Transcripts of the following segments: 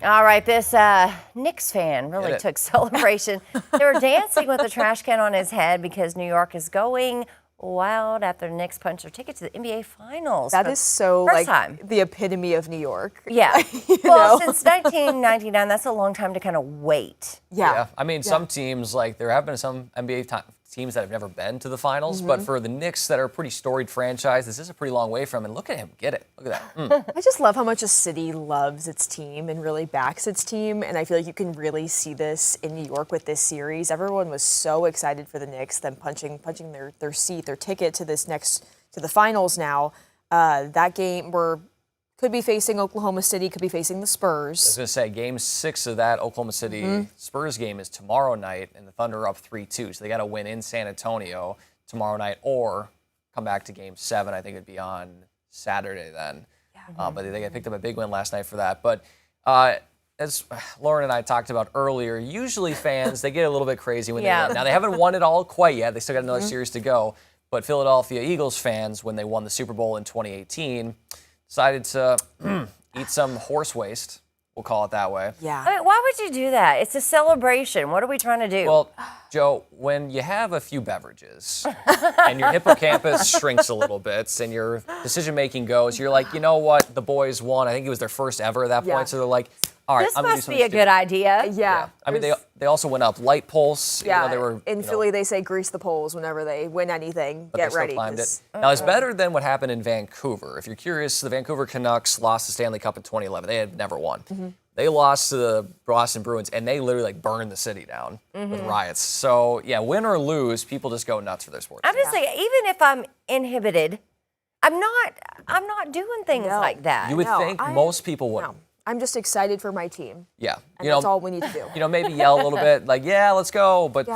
All right, this Knicks fan really took celebration. They were dancing with a trash can on his head because New York is going wild after the Knicks punched their ticket to the NBA Finals. That is so first time. The epitome of New York. Yeah. Well, since 1999, that's a long time to kind of wait. Yeah. I mean, some teams, like there have been some NBA teams that have never been to the finals, but for the Knicks that are a pretty storied franchise, this is a pretty long way from. And look at him get it. Look at that. I just love how much a city loves its team and really backs its team. And I feel like you can really see this in New York with this series. Everyone was so excited for the Knicks, them punching their seat, their ticket to the finals now. That game could be facing Oklahoma City, could be facing the Spurs. I was going to say, Game 6 of that Oklahoma City Spurs game is tomorrow night, and the Thunder are up 3-2. So they got to win in San Antonio tomorrow night or come back to Game 7. I think it'd be on Saturday then. Yeah. But they picked up a big win last night for that. But as Lauren and I talked about earlier, usually fans, they get a little bit crazy when they win. Now, they haven't won it all quite yet. They still got another series to go. But Philadelphia Eagles fans, when they won the Super Bowl in 2018, decided to eat some horse waste. We'll call it that way. Yeah. I mean, why would you do that? It's a celebration. What are we trying to do? Well, Joe, when you have a few beverages and your hippocampus shrinks a little bit and your decision-making goes, you're like, you know what? The boys won. I think it was their first ever at that point. So they're like, all right, this I'm going to do must something be a good idea. Yeah. I mean, they also went up light pulse. Yeah. You know, they were, in Philly, they say grease the poles whenever they win anything. but Get they still ready. climbed it. Now, it's better than what happened in Vancouver. If you're curious, the Vancouver Canucks lost the Stanley Cup in 2011. They had never won. They lost to the Boston Bruins, and they literally burned the city down with riots. So, yeah, win or lose, people just go nuts for their sports. I'm just saying, even if I'm inhibited, I'm not doing things like that. You would think most people would. No. I'm just excited for my team. Yeah. And that's all we need to do. You know, maybe yell a little bit, like, yeah, let's go, but,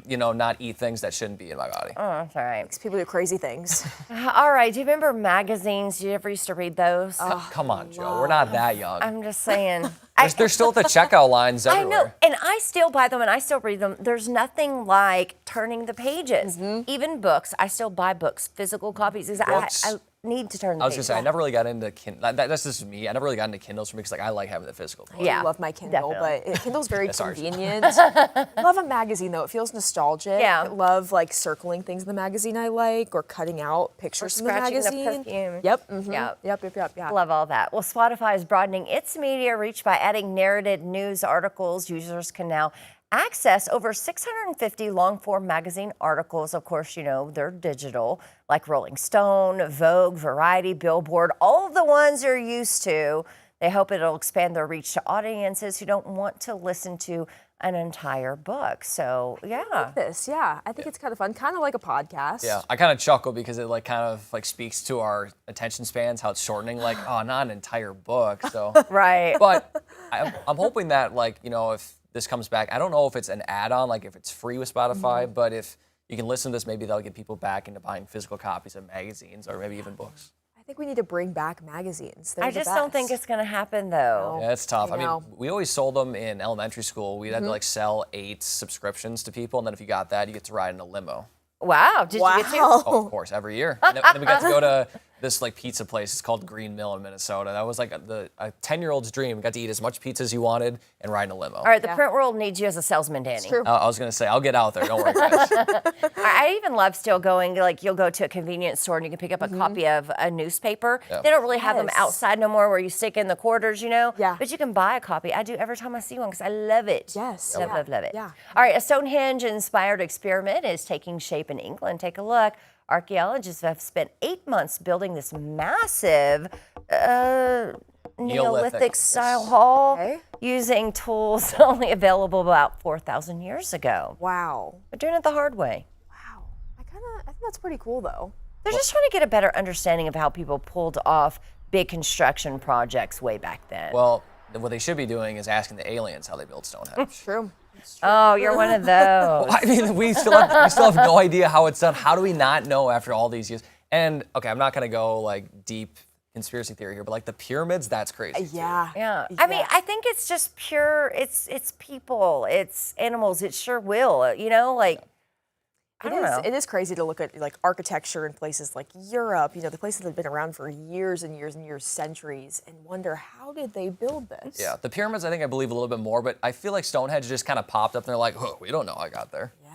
you know, not eat things that shouldn't be in my body. Oh, that's all right. People do crazy things. All right. Do you remember magazines? Did you ever used to read those? Come on, Joe. We're not that young. I'm just saying. They're still at the checkout lines everywhere. I know, and I still buy them and I still read them. There's nothing like turning the pages. Even books, I still buy books, physical copies. I need to turn the pages. I was going to say, I never really got into Kindle. That's just me. I never really got into Kindles for me because like, I like having the physical book. Yeah. I love my Kindle, Definitely. but Kindle's very convenient. I love a magazine, though. It feels nostalgic. Yeah. I love, like, circling things in the magazine I like or cutting out pictures from the magazine. The perfume. Yep. Yep. Love all that. Well, Spotify is broadening its media reach by adding narrated news articles. Users can now access over 650 long-form magazine articles. Of course, you know, they're digital, like Rolling Stone, Vogue, Variety, Billboard, all of the ones you're used to. They hope it'll expand their reach to audiences who don't want to listen to an entire book. So, yeah. I like this. Yeah. I think it's kind of fun. Kind of like a podcast. Yeah. I kind of chuckle because it like kind of like speaks to our attention spans, how it's shortening, like, oh, not an entire book. So, Right. But I'm hoping that, like, you know, if this comes back, I don't know if it's an add-on, like if it's free with Spotify, but if you can listen to this, maybe that'll get people back into buying physical copies of magazines or maybe even books. I think we need to bring back magazines. I just don't think it's going to happen, though. Yeah, it's tough. I mean, know. we always sold them in elementary school. We'd have to like sell 8 subscriptions to people, and then if you got that, you get to ride in a limo. Wow. Did you get to? Oh, of course, every year. And then we got to go to this like pizza place. It's called Green Mill in Minnesota. That was like a 10-year-old's dream. We got to eat as much pizza as you wanted and ride in a limo. All right, the print world needs you as a salesman, Danny. It's true. I was going to say, I'll get out there. Don't worry, guys. I even love still going, like you'll go to a convenience store and you can pick up a copy of a newspaper. Yeah. They don't really have them outside no more where you stick in the quarters, you know? Yeah. But you can buy a copy. I do every time I see one because I love it. Yes. Love it. Yeah. All right, a Stonehenge-inspired experiment is taking shape in England. Take a look. Archaeologists have spent 8 months building this massive Neolithic-style hall using tools only available about 4,000 years ago. Wow. They're doing it the hard way. Wow. I think that's pretty cool, though. They're just trying to get a better understanding of how people pulled off big construction projects way back then. Well, what they should be doing is asking the aliens how they built Stonehenge. True. Oh, you're one of those. I mean, we still have no idea how it's done. How do we not know after all these years? And okay, I'm not gonna go like deep conspiracy theory here, but like the pyramids, that's crazy. Yeah. I mean, I think it's just pure. It's people. It's animals. It sure will. You know, like. I don't know. It is crazy to look at like architecture in places like Europe, the places that have been around for years and years and years, centuries, and wonder how did they build this? Yeah, the pyramids, I think I believe a little bit more, but I feel like Stonehenge just kind of popped up and they're like, oh, we don't know how I got there. Yeah.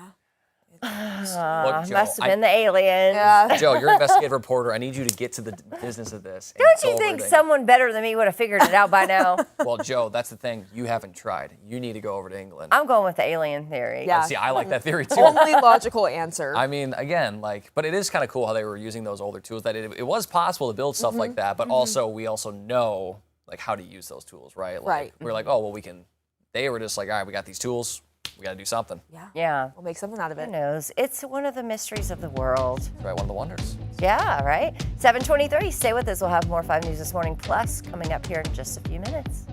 Look, Joe, Must have been the aliens. Yeah. Joe, you're an investigative reporter. I need you to get to the business of this. and Don't go you over think everything. someone better than me would have figured it out by now? Well, Joe, that's the thing. You haven't tried. You need to go over to England. I'm going with the alien theory. Yeah. See, I like that theory too. Only logical answer. I mean, again, but it is kind of cool how they were using those older tools. That it was possible to build stuff like that, but also we also know how to use those tools, right? Right. We're like, oh well, we can. They were just like, all right, we got these tools. We got to do something. Yeah. We'll make something out of it. Who knows? It's one of the mysteries of the world. Right, one of the wonders. Yeah, right? 7:23. Stay with us. We'll have more 5 News This Morning Plus coming up here in just a few minutes.